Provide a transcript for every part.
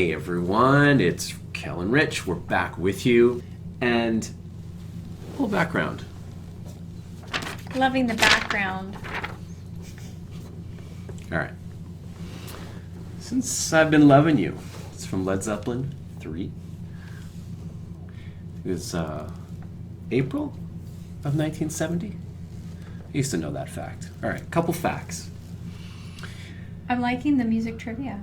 Hey everyone, it's kel-n-rich. We're back with you. And a little background. Loving the background. All right. Since I've Been Lovin You. It's from Led Zeppelin 3. It was April of 1970. I used to know that fact. All right, couple facts. I'm liking the music trivia.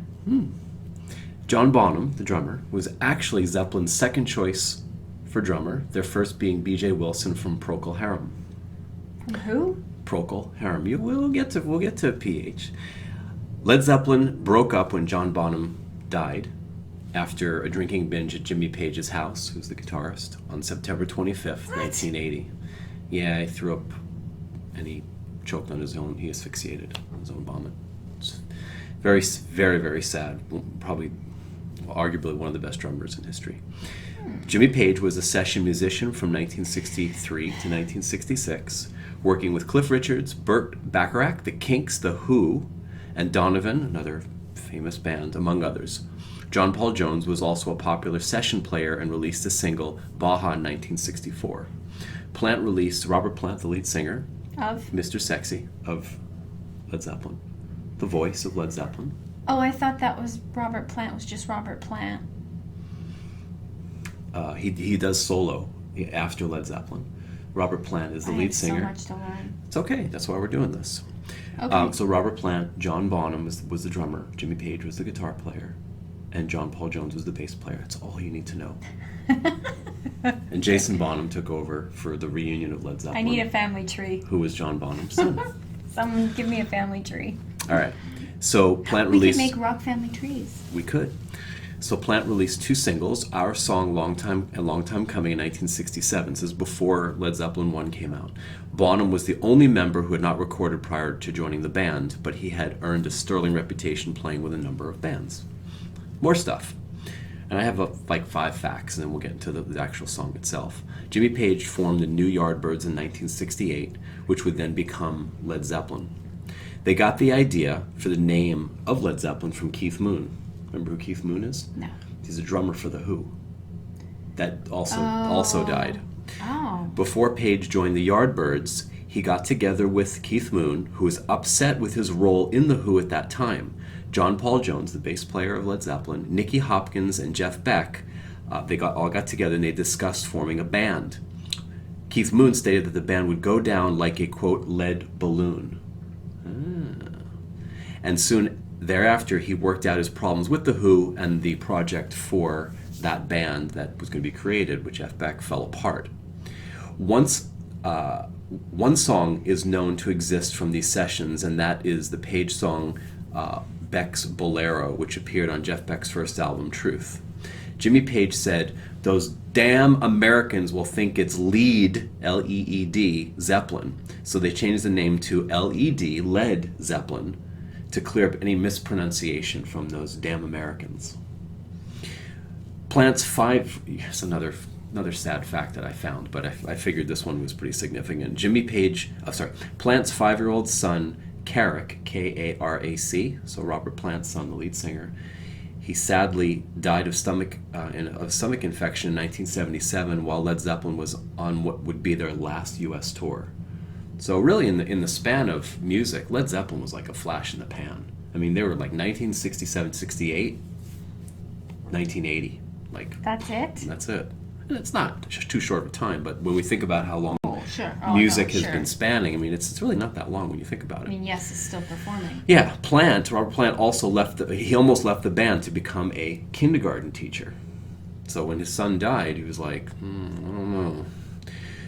John Bonham, the drummer, was actually Zeppelin's second choice for drummer, their first being B.J. Wilson from Procol Harum. From who? Procol Harum. We'll get to PH. Led Zeppelin broke up when John Bonham died after a drinking binge at Jimmy Page's house, who's the guitarist, on September 25th, 1980. Yeah, he threw up and he choked on his own, he asphyxiated on his own vomit. It's very, very, very sad. Probably, arguably one of the best drummers in history. Jimmy Page was a session musician from 1963 to 1966, working with Cliff Richards, Burt Bacharach, The Kinks, The Who, and Donovan, another famous band, among others. John Paul Jones was also a popular session player and released a single, Baja, in 1964. Plant released Robert Plant, the lead singer Of? Mr. Sexy of Led Zeppelin, the voice of Led Zeppelin. Oh, I thought that was Robert Plant. Was just Robert Plant. He does solo after Led Zeppelin. Robert Plant is the lead singer. I have so much to learn. It's okay. That's why we're doing this. Okay. So Robert Plant, John Bonham was the drummer, Jimmy Page was the guitar player, and John Paul Jones was the bass player. That's all you need to know. And Jason Bonham took over for the reunion of Led Zeppelin. I need a family tree. Who was John Bonham's son. Someone give me a family tree. All right. So Plant We could released... make rock family trees. We could. So Plant released two singles, Our Song, Long Time Coming in 1967. This is before Led Zeppelin 1 came out. Bonham was the only member who had not recorded prior to joining the band, but he had earned a sterling reputation playing with a number of bands. More stuff. And I have like 5 facts, and then we'll get into the actual song itself. Jimmy Page formed the New Yardbirds in 1968, which would then become Led Zeppelin. They got the idea for the name of Led Zeppelin from Keith Moon. Remember who Keith Moon is? No. He's a drummer for The Who. That also died. Oh. Before Page joined the Yardbirds, he got together with Keith Moon, who was upset with his role in The Who at that time. John Paul Jones, the bass player of Led Zeppelin, Nicky Hopkins, and Jeff Beck, they all got together and they discussed forming a band. Keith Moon stated that the band would go down like a, quote, lead balloon. And soon thereafter, he worked out his problems with The Who and the project for that band that was going to be created, which Jeff Beck fell apart. One song is known to exist from these sessions, and that is the Page song Beck's Bolero, which appeared on Jeff Beck's first album, Truth. Jimmy Page said, "Those damn Americans will think it's Lead, L-E-E-D, Zeppelin." So they changed the name to L-E-D, Led Zeppelin, to clear up any mispronunciation from those damn Americans. Plant's here's another sad fact that I found, but I figured this one was pretty significant. Plant's 5-year-old son, Carrack, K-A-R-A-C, so Robert Plant's son, the lead singer, he sadly died of stomach infection in 1977 while Led Zeppelin was on what would be their last U.S. tour. So really, in the span of music, Led Zeppelin was like a flash in the pan. I mean, they were like 1967, 68, 1980. Like That's it? That's it. And it's not too short of a time, but when we think about how long Sure. music has been spanning, I mean, it's really not that long when you think about it. I mean, yes, it's still performing. Yeah, Robert Plant also he almost left the band to become a kindergarten teacher. So when his son died, he was like, I don't know.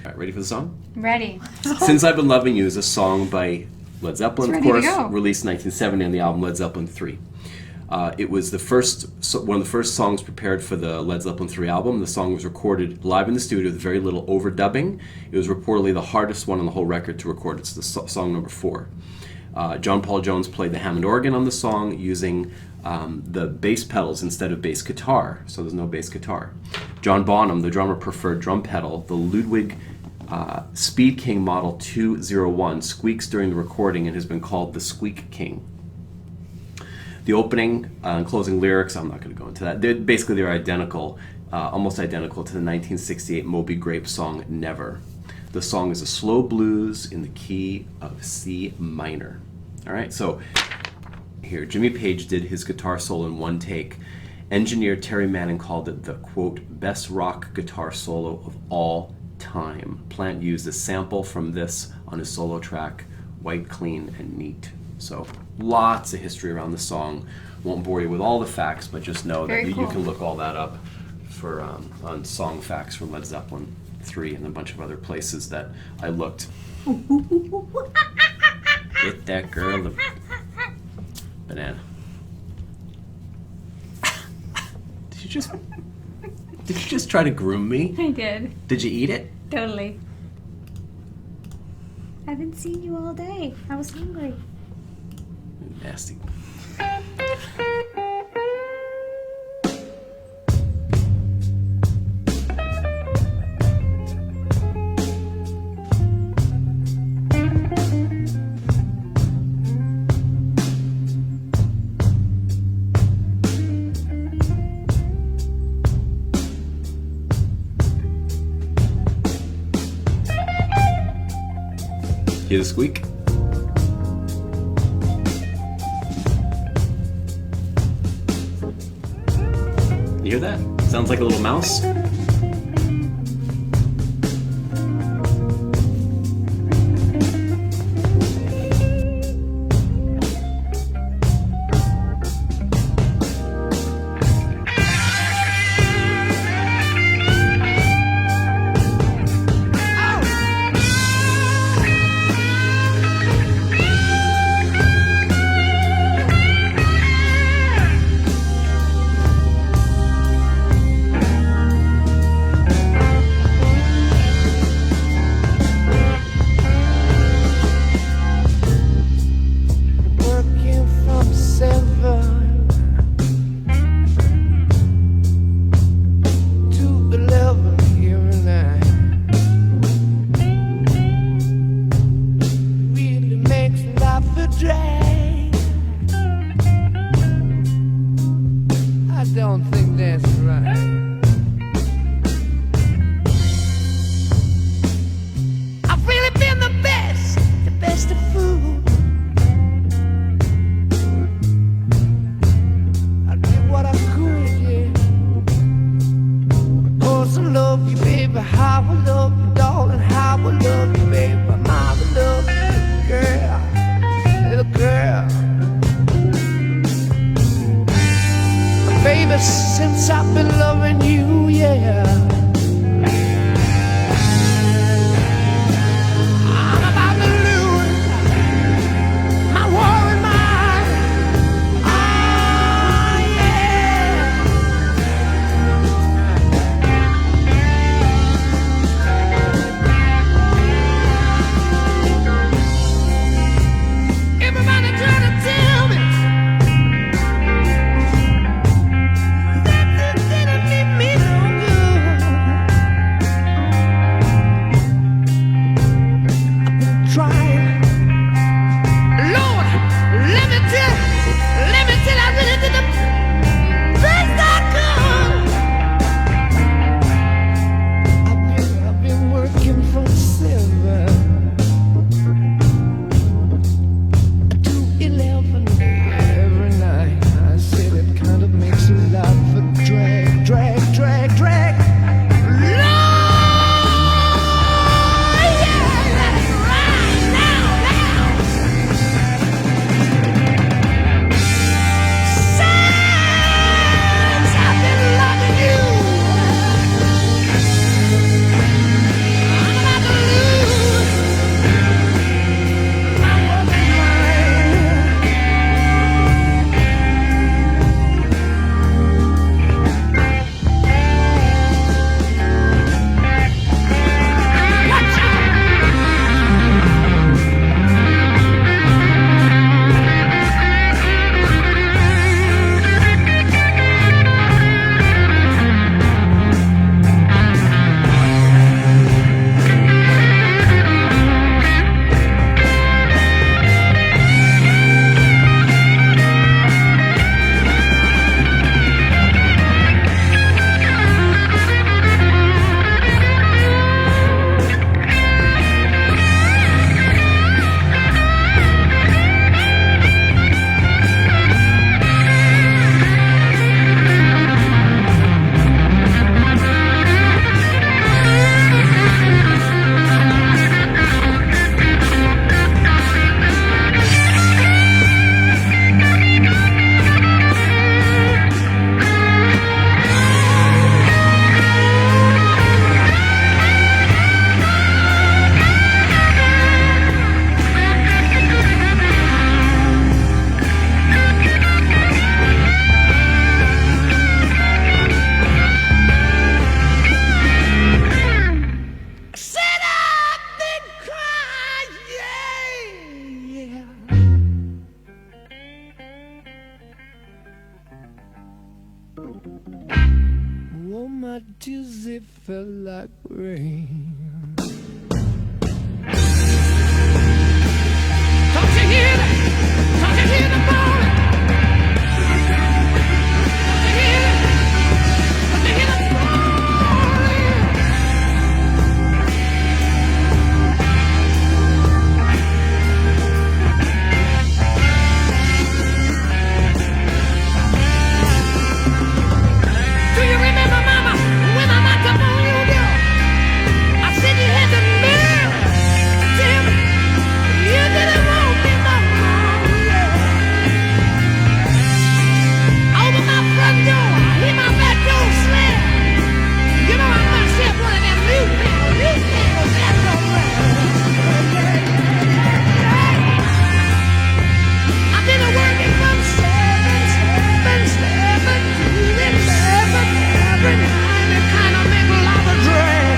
All right, ready for the song? Ready. Since I've Been Loving You is a song by Led Zeppelin, of It's ready course, to go. released in 1970 on the album Led Zeppelin 3. It was one of the first songs prepared for the Led Zeppelin 3 album. The song was recorded live in the studio with very little overdubbing. It was reportedly the hardest one on the whole record to record. It's the song number 4. John Paul Jones played the Hammond organ on the song using the bass pedals instead of bass guitar, so there's no bass guitar. John Bonham, the drummer, preferred drum pedal. The Ludwig Speed King Model 201 squeaks during the recording and has been called the Squeak King. The opening and closing lyrics, I'm not going to go into that. They're identical, almost identical to the 1968 Moby Grape song Never. The song is a slow blues in the key of C minor. All right, so here, Jimmy Page did his guitar solo in one take. Engineer Terry Manning called it the, quote, best rock guitar solo of all time. Plant used a sample from this on his solo track, White, Clean, and Neat. So lots of history around the song. Won't bore you with all the facts, but just know that you can look all that up for on Song Facts from Led Zeppelin 3 and a bunch of other places that I looked. Get that girl a banana. Did you just try to groom me? I did. Did you eat it? Totally. I haven't seen you all day. I was hungry. Nasty. Hear the squeak? You hear that? Sounds like a little mouse. Since I've been loving you, yeah. I'm about to lose my worried mind. Ah, yeah. Everybody trying to tell me that this didn't mean me no good. felt like rain. Don't you hear that? Don't you hear the falling? Don't you hear it? Don't you hear the falling? Do you remember, Mama, when I knocked up on your door? I said you had the nerve to tell me you didn't want me no more. Yeah. Over my front door, I hear my back door slam. You know I must have one of them new panels, that's all right. I've been working from 7 to 11 every night. It kind of make a lot of drag.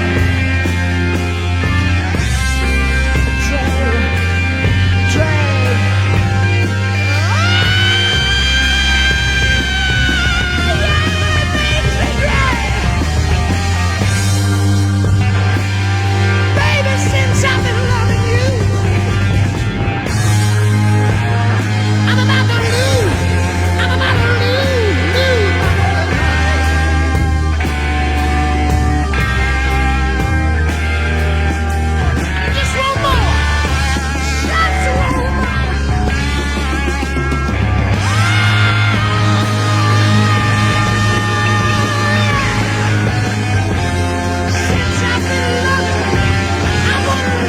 Baby, since I've been loving you, I'm about to lose my mind. Just one more. Just one more. Since I've been loving you, I wanna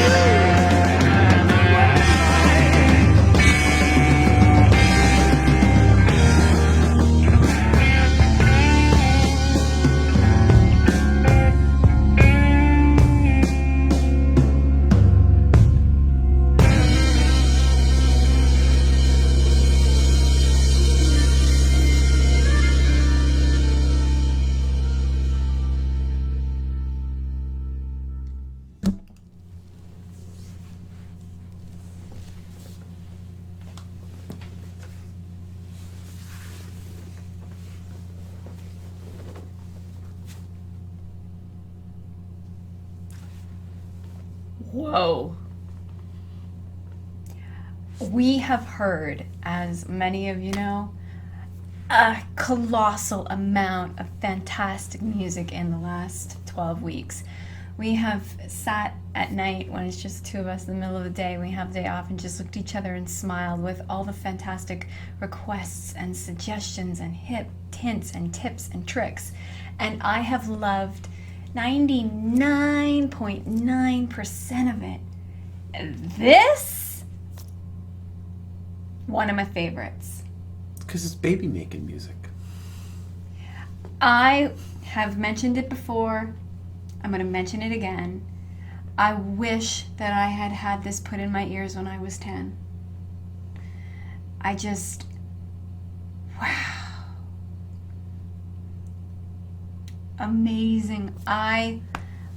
Whoa. We have heard, as many of you know, a colossal amount of fantastic music in the last 12 weeks. We have sat at night when it's just two of us in the middle of the day, we have the day off, and just looked at each other and smiled with all the fantastic requests and suggestions and hints and tips and tricks. And I have loved 99.9% of it. This, one of my favorites. Because it's baby making music. I have mentioned it before. I'm going to mention it again. I wish that I had had this put in my ears when I was 10. I just, wow. Amazing. I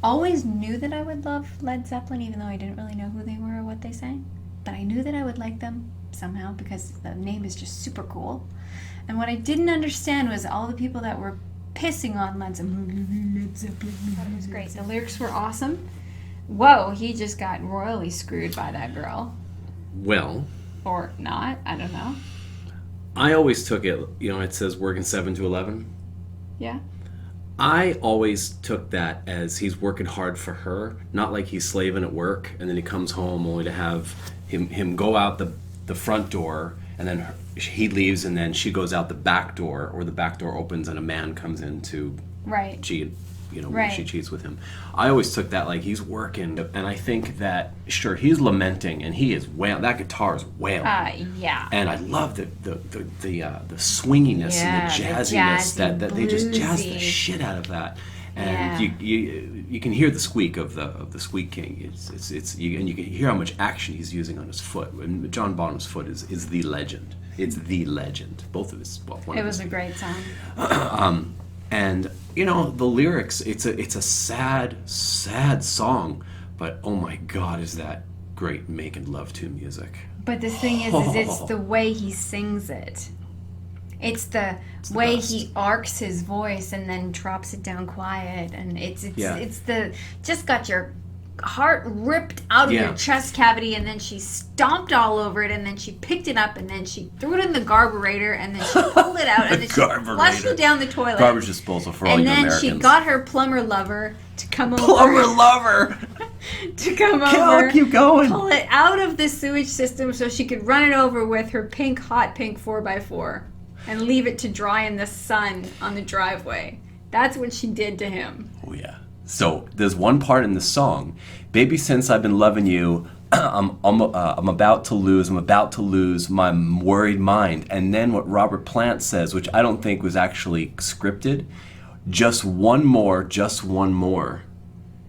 always knew that I would love Led Zeppelin, even though I didn't really know who they were or what they sang. But I knew that I would like them somehow because the name is just super cool. And what I didn't understand was all the people that were pissing on Led Zeppelin. That was great. The lyrics were awesome. Whoa, he just got royally screwed by that girl. Well, Or not, I don't know. I always took it, it says working 7 to 11. Yeah? I always took that as he's working hard for her, not like he's slaving at work and then he comes home only to have him go out the front door and then he leaves and then she goes out the back door, or the back door opens and a man comes in to Right. cheat, when Right. she cheats with him. I always took that like he's working, and I think that, sure, he's lamenting and he is that guitar is wailing. Yeah. And I love the swinginess and the jazziness jazzy, that they just jazz the bluesy. shit out of that. And you can hear the squeak of the Squeak King. And you can hear how much action he's using on his foot. And John Bonham's foot is the legend. It's the legend. Both of his. Well, one It of was his. a great song. And the lyrics. It's a sad song. But oh my God, is that great making love to music. But the thing is it's the way he sings it. It's the the way best. he arcs his voice and then drops it down quiet, and it's Yeah. the just got your heart ripped out of Yeah. your chest cavity, and then she stomped all over it, and then she picked it up, and then she threw it in the garburator, and then she pulled it out, and then she flushed it down the toilet. Garbage disposal for all and you then Americans. she got her plumber lover to come over. Plumber lover! To come Kel, over, keep going. pull it out of the sewage system so she could run it over with her hot pink 4x4 and leave it to dry in the sun on the driveway. That's what she did to him. Oh, yeah. So there's one part in the song, baby, since I've been loving you, I'm about to lose my worried mind. And then what Robert Plant says, which I don't think was actually scripted, just one more.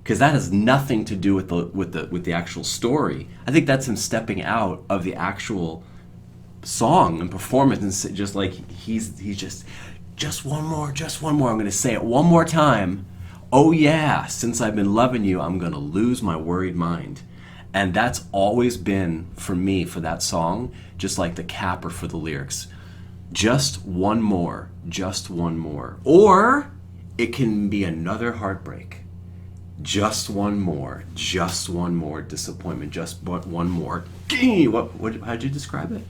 Because that has nothing to do with the actual story. I think that's him stepping out of the actual song and performance, and just like he's just one more. I'm going to say it one more time. Oh yeah, since I've been loving you, I'm going to lose my worried mind. And that's always been, for me, for that song, just like the capper for the lyrics. Just one more. Or it can be another heartbreak. Just one more disappointment. Just one more. How'd you describe it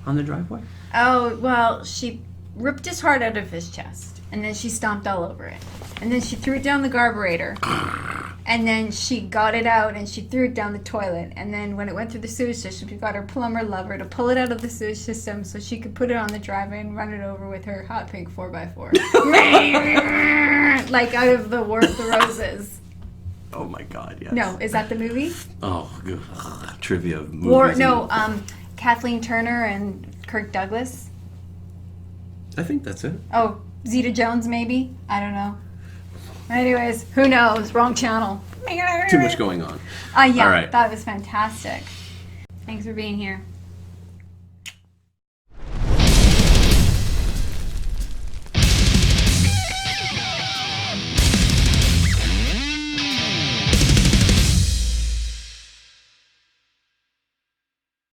on the driveway? Oh, well, she ripped his heart out of his chest, and then she stomped all over it. And then she threw it down the garburator. And then she got it out and she threw it down the toilet. And then when it went through the sewage system, she got her plumber lover to pull it out of the sewage system so she could put it on the driveway and run it over with her hot pink 4x4. Like out of the War of the Roses. Oh my God, yes. No, is that the movie? Oh, trivia of movies. Kathleen Turner and Kirk Douglas. I think that's it. Oh, Zeta Jones maybe? I don't know. Anyways, who knows? Wrong channel. Too much going on. Yeah, All right. that was fantastic. Thanks for being here.